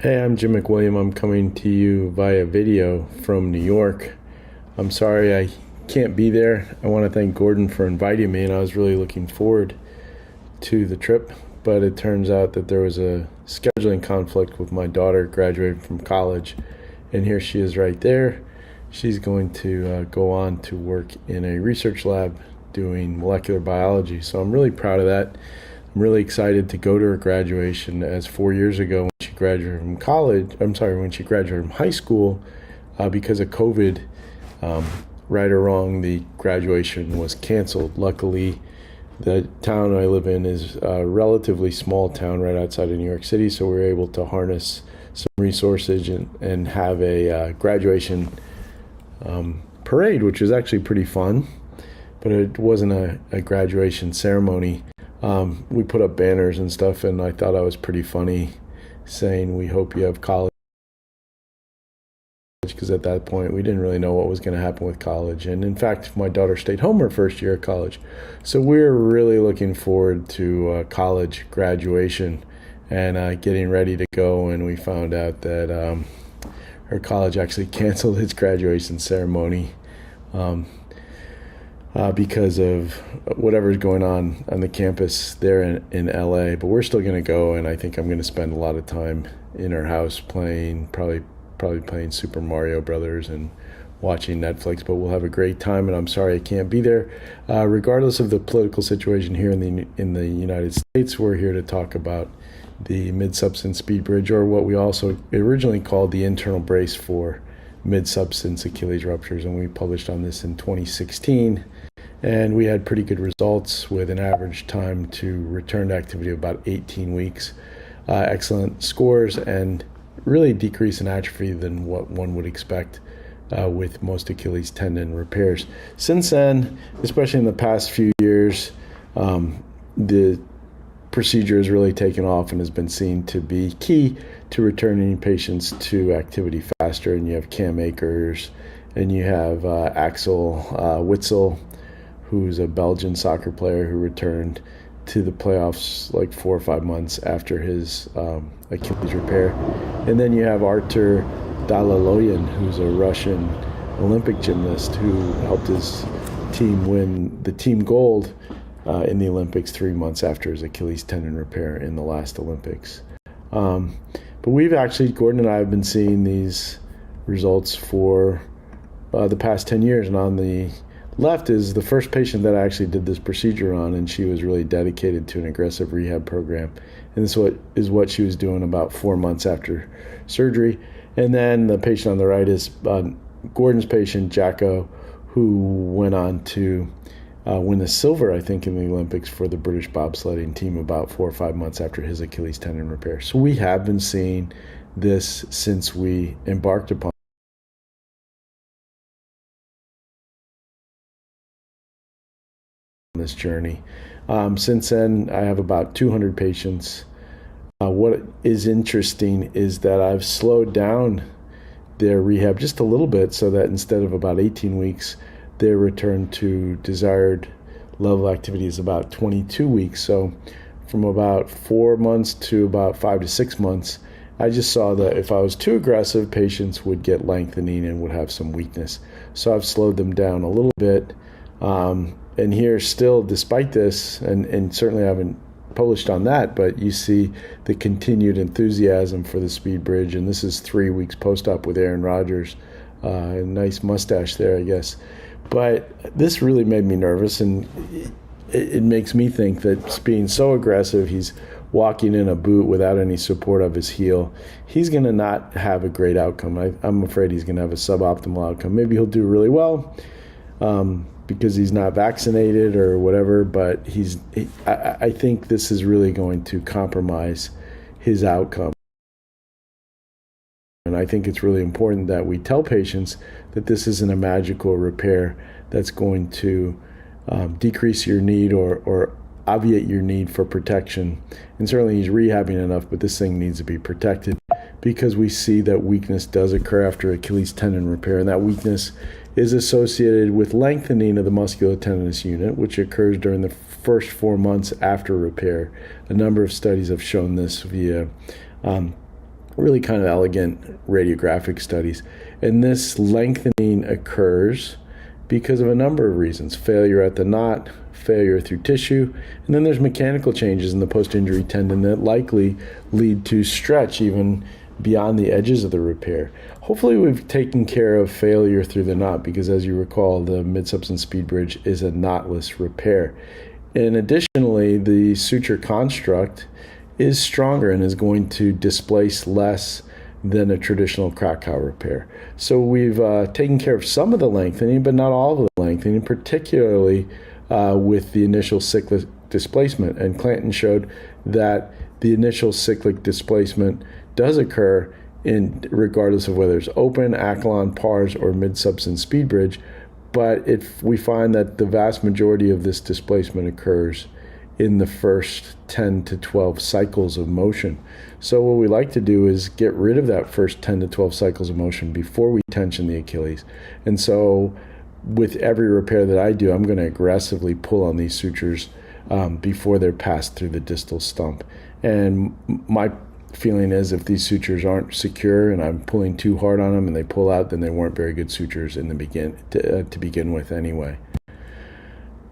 Hey, I'm Jim McWilliam. I'm coming to you via video from New York. I'm sorry I can't be there. I want to thank Gordon for inviting me, and I was really looking forward to the trip, but it turns out that there was a scheduling conflict with my daughter graduating from college, and here she is right there. She's going to go on to work in a research lab doing molecular biology, so I'm really proud of that. I'm really excited to go to her graduation, as 4 years ago when she graduated from when she graduated from high school, because of COVID, right or wrong, the graduation was canceled. Luckily, the town I live in is a relatively small town right outside of New York City, so we were able to harness some resources and have a graduation parade, which was actually pretty fun, but it wasn't a graduation ceremony. We put up banners and stuff, and I thought I was pretty funny saying, "We hope you have college," because at that point we didn't really know what was going to happen with college. And in fact, my daughter stayed home her first year of college. So we're really looking forward to college graduation and getting ready to go. And we found out that her college actually canceled its graduation ceremony because of whatever's going on the campus there in LA. But we're still going to go, and I think I'm going to spend a lot of time in her house playing, probably playing Super Mario Brothers and watching Netflix. But we'll have a great time, and I'm sorry I can't be there. Regardless of the political situation here in the United States, we're here to talk about the Mid-substance SpeedBridge, or what we also originally called the internal brace for mid-substance Achilles ruptures, and we published on this in 2016, and we had pretty good results with an average time to return to activity of about 18 weeks, excellent scores, and really decrease in atrophy than what one would expect with most Achilles tendon repairs. Since then, especially in the past few years, the procedure has really taken off and has been seen to be key to returning patients to activity faster. And you have Cam Akers, and you have Axel Witsel, who's a Belgian soccer player who returned to the playoffs like 4 or 5 months after his Achilles repair. And then you have Artur Dalaloyan, who's a Russian Olympic gymnast who helped his team win the team gold in the Olympics 3 months after his Achilles tendon repair in the last Olympics. But Gordon and I have been seeing these results for the past 10 years. And on the left is the first patient that I actually did this procedure on, and she was really dedicated to an aggressive rehab program. And this is what she was doing about 4 months after surgery. And then the patient on the right is Gordon's patient, Jacko, who went on to win the silver, I think, in the Olympics for the British bobsledding team about 4 or 5 months after his Achilles tendon repair. So we have been seeing this since we embarked upon this journey. Since then, I have about 200 patients. What is interesting is that I've slowed down their rehab just a little bit, so that instead of about 18 weeks, their return to desired level of activity is about 22 weeks. So from about 4 months to about 5 to 6 months, I just saw that if I was too aggressive, patients would get lengthening and would have some weakness. So I've slowed them down a little bit. And here still, despite this, and certainly I haven't published on that, but you see the continued enthusiasm for the SpeedBridge. And this is 3 weeks post-op with Aaron Rodgers. A nice mustache there, I guess. But this really made me nervous, and it makes me think that being so aggressive, he's walking in a boot without any support of his heel, he's going to not have a great outcome. I'm afraid he's going to have a suboptimal outcome. Maybe he'll do really well because he's not vaccinated or whatever, but I think this is really going to compromise his outcome. And I think it's really important that we tell patients that this isn't a magical repair that's going to decrease your need or obviate your need for protection. And certainly he's rehabbing enough, but this thing needs to be protected, because we see that weakness does occur after Achilles tendon repair, and that weakness is associated with lengthening of the musculotendinous unit, which occurs during the first 4 months after repair. A number of studies have shown this via really kind of elegant radiographic studies. And this lengthening occurs because of a number of reasons: failure at the knot, failure through tissue, and then there's mechanical changes in the post-injury tendon that likely lead to stretch even beyond the edges of the repair. Hopefully we've taken care of failure through the knot, because as you recall, the mid-substance SpeedBridge is a knotless repair. And additionally, the suture construct is stronger and is going to displace less than a traditional crack cow repair. So we've taken care of some of the lengthening, but not all of the lengthening, particularly with the initial cyclic displacement. And Clanton showed that the initial cyclic displacement does occur regardless of whether it's open, Achilles, pars, or mid-substance SpeedBridge. But we find that the vast majority of this displacement occurs in the first 10 to 12 cycles of motion. So what we like to do is get rid of that first 10 to 12 cycles of motion before we tension the Achilles. And so with every repair that I do, I'm going to aggressively pull on these sutures before they're passed through the distal stump. And my feeling is if these sutures aren't secure and I'm pulling too hard on them and they pull out, then they weren't very good sutures to begin with anyway.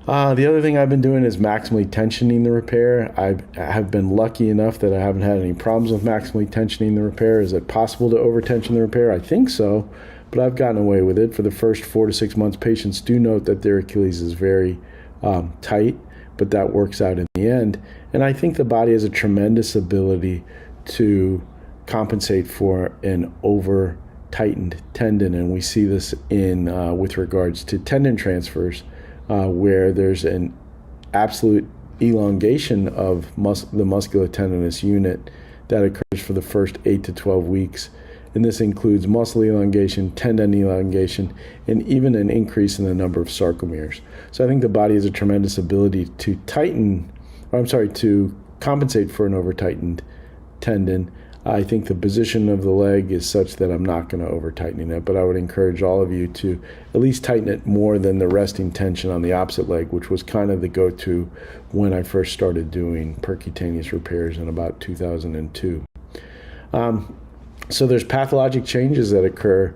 The other thing I've been doing is maximally tensioning the repair. I have been lucky enough that I haven't had any problems with maximally tensioning the repair. Is it possible to over-tension the repair? I think so, but I've gotten away with it. For the first 4 to 6 months, patients do note that their Achilles is very tight, but that works out in the end. And I think the body has a tremendous ability to compensate for an over-tightened tendon, and we see this in with regards to tendon transfers, where there's an absolute elongation of the musculotendinous unit that occurs for the first 8 to 12 weeks. And this includes muscle elongation, tendon elongation, and even an increase in the number of sarcomeres. So I think the body has a tremendous ability to to compensate for an over-tightened tendon. I think the position of the leg is such that I'm not going to over-tighten it, but I would encourage all of you to at least tighten it more than the resting tension on the opposite leg, which was kind of the go-to when I first started doing percutaneous repairs in about 2002. So there's pathologic changes that occur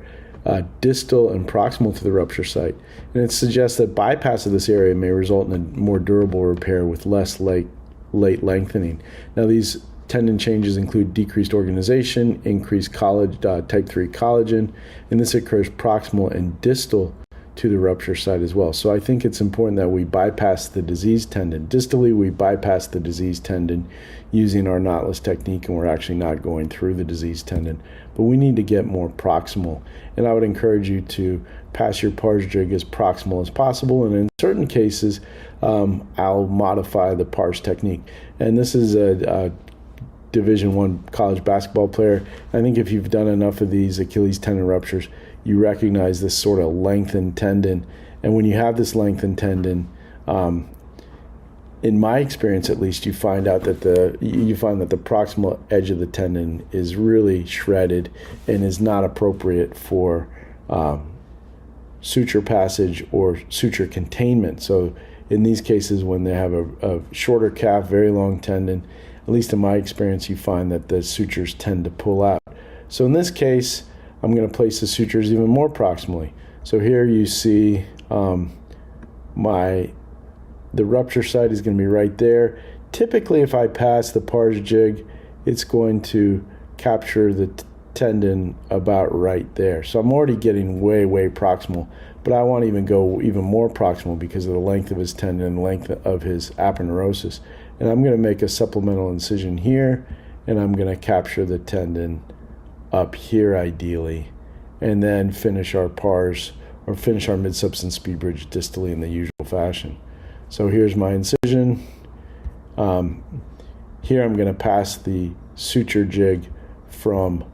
distal and proximal to the rupture site, and it suggests that bypass of this area may result in a more durable repair with less late lengthening. Now, these tendon changes include decreased organization, increased type 3 collagen, and this occurs proximal and distal to the rupture site as well. So I think it's important that we bypass the diseased tendon. Distally, we bypass the diseased tendon using our knotless technique, and we're actually not going through the diseased tendon. But we need to get more proximal. And I would encourage you to pass your pars jig as proximal as possible. And in certain cases, I'll modify the pars technique. And this is a Division I college basketball player. I think if you've done enough of these Achilles tendon ruptures, you recognize this sort of lengthened tendon. And when you have this lengthened tendon, in my experience at least, you find that the proximal edge of the tendon is really shredded and is not appropriate for suture passage or suture containment. So in these cases, when they have a shorter calf, very long tendon, at least in my experience, you find that the sutures tend to pull out. So in this case, I'm going to place the sutures even more proximally. So here you see the rupture site is going to be right there. Typically, if I pass the pars jig, it's going to capture the tendon about right there. So I'm already getting way, way proximal, but I want to even go even more proximal because of the length of his tendon and length of his aponeurosis. And I'm going to make a supplemental incision here, and I'm going to capture the tendon up here ideally, and then finish our pars or finish our mid-substance SpeedBridge distally in the usual fashion. So here's my incision. Here I'm going to pass the suture jig from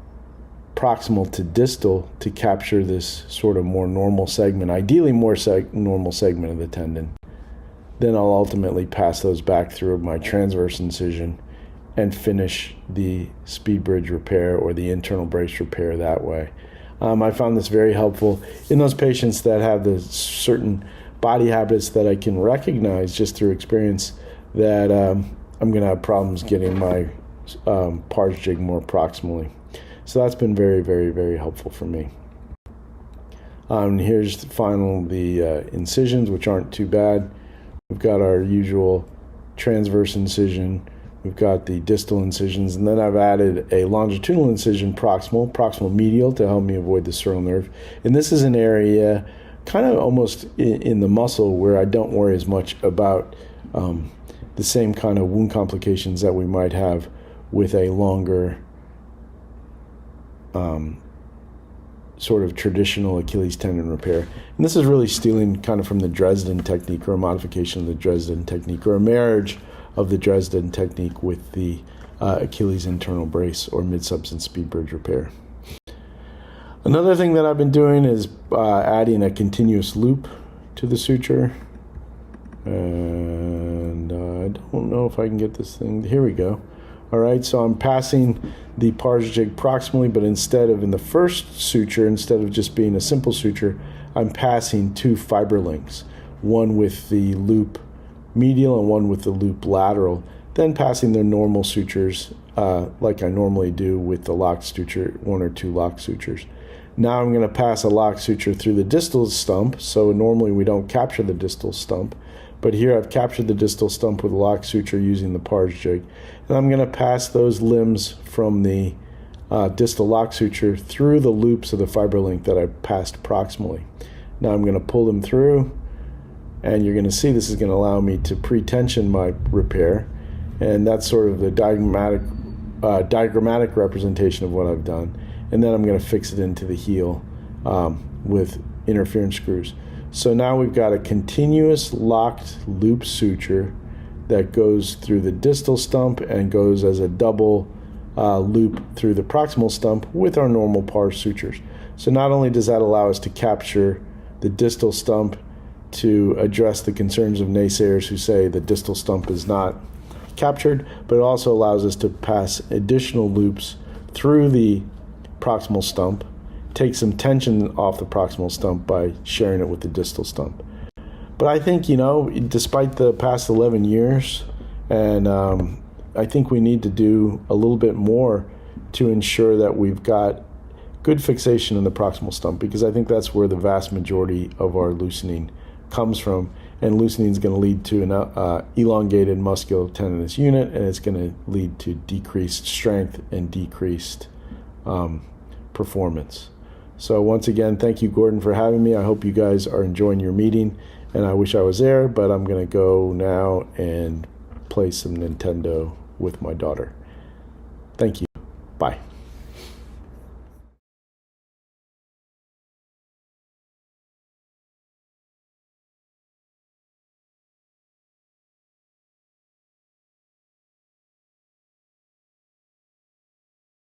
proximal to distal to capture this sort of more normal segment, ideally more normal segment of the tendon. Then I'll ultimately pass those back through my transverse incision and finish the SpeedBridge repair or the internal brace repair that way. I found this very helpful in those patients that have the certain body habits that I can recognize just through experience that I'm going to have problems getting my pars jig more proximally. So that's been very, very, very helpful for me. Here's the incisions, which aren't too bad. We've got our usual transverse incision. We've got the distal incisions, and then I've added a longitudinal incision, proximal medial, to help me avoid the sural nerve. And this is an area kind of almost in the muscle where I don't worry as much about the same kind of wound complications that we might have with a longer sort of traditional Achilles tendon repair. And this is really stealing kind of from the Dresden technique, or a modification of the Dresden technique, or a marriage of the Dresden technique with the Achilles InternalBrace or mid-substance SpeedBridge repair. Another thing that I've been doing is adding a continuous loop to the suture. And I don't know if I can get this thing. Here we go. All right, so I'm passing the pars jig proximally, but instead of in the first suture, instead of just being a simple suture, I'm passing two fiber links, one with the loop medial and one with the loop lateral, then passing their normal sutures like I normally do with the lock suture, one or two lock sutures. Now I'm going to pass a lock suture through the distal stump, so normally we don't capture the distal stump, but here I've captured the distal stump with a lock suture using the pars jig, and I'm going to pass those limbs from the distal lock suture through the loops of the fiber link that I passed proximally. Now I'm going to pull them through, and you're going to see this is going to allow me to pre-tension my repair, and that's sort of the diagrammatic representation of what I've done. And then I'm going to fix it into the heel with interference screws. So now we've got a continuous locked loop suture that goes through the distal stump and goes as a double loop through the proximal stump with our normal pars sutures. So not only does that allow us to capture the distal stump to address the concerns of naysayers who say the distal stump is not captured, but it also allows us to pass additional loops through the proximal stump, take some tension off the proximal stump by sharing it with the distal stump. But I think, despite the past 11 years, and I think we need to do a little bit more to ensure that we've got good fixation in the proximal stump, because I think that's where the vast majority of our loosening comes from. And loosening is going to lead to an elongated musculotendinous unit, and it's going to lead to decreased strength and decreased performance. So once again, thank you, Gordon, for having me. I hope you guys are enjoying your meeting, and I wish I was there, but I'm going to go now and play some Nintendo with my daughter. Thank you. Bye.